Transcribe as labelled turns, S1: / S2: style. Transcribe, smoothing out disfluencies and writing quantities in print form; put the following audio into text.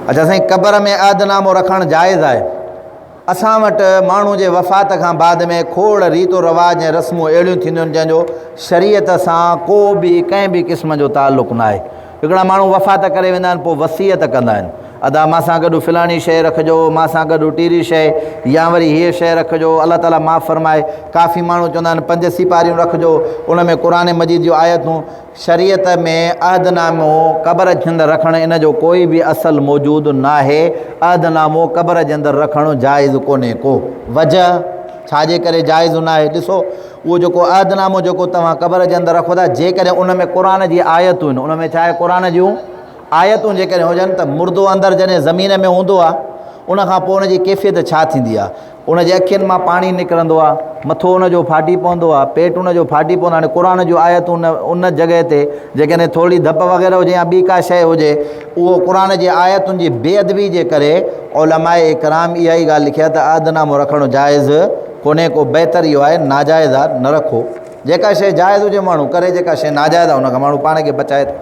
S1: अच्छा साईं, क़बर में अहदनामो रखणु जाइज़ आहे? असां वटि माण्हू जे वफ़ात खां बाद में खोड़ रीतो रवाज ऐं रस्मूं अहिड़ियूं थींदियूं आहिनि जंहिंजो शरीयत सां को बि कंहिं बि क़िस्म जो ताल्लुक़ न आहे। हिकिड़ा माण्हू वफ़ात करे वेंदा आहिनि, पोइ वसीयत कंदा आहिनि, अदा मां सां गॾु फ़िलाणी शइ रखिजो, मां सां गॾु टीरी शइ, या वरी हीअ शइ रखिजो, अलाह ताला माफ़ फरमाए। काफ़ी माण्हू चवंदा आहिनि 5 सिपारियूं रखिजो, उन में क़ुर मजीद जूं आयतूं। शरीयत में अहदनामो क़बर जे अंदरि रखणु इन जो कोई बि असलु मौजूदु न आहे। अहदनामो क़बर जे अंदरि रखणु जाइज़ कोन्हे को। वजह छाजे करे जाइज़ न आहे? ॾिसो, उहो जेको अहदनामो जेको तव्हां क़बर जे अंदरि रखो था, जेकॾहिं उन में क़ुर जी आयतूं आहिनि, उन में छा आहे, क़ुर जूं आयतूं जेकॾहिं हुजनि, त मुर्दो अंदरि जॾहिं ज़मीन में हूंदो आहे, उनखां पोइ उनजी कैफ़ियत छा थींदी आहे? उनजे अखियुनि मां पाणी निकिरंदो आहे, मथो उनजो फाटी पवंदो आहे, पेट उनजो फाटी पवंदो आहे। हाणे क़ुर जूं आयतूं उन जॻह ते जेकॾहिं थोरी धप वग़ैरह हुजे या ॿी का शइ हुजे, उहो क़ुर जी आयतुनि जी बेअदबी जे करे उलमाए इकराम इहा ई ॻाल्हि लिखी आहे त अहदनामो रखणु जाइज़ कोन्हे को। बहितर इहो आहे नाजाइज़ आहे, न रखो। जेका शइ जाइज़ हुजे माण्हू करे, जेका शइ नाजाइज़ आहे उनखां माण्हू पाण खे बचाए थो।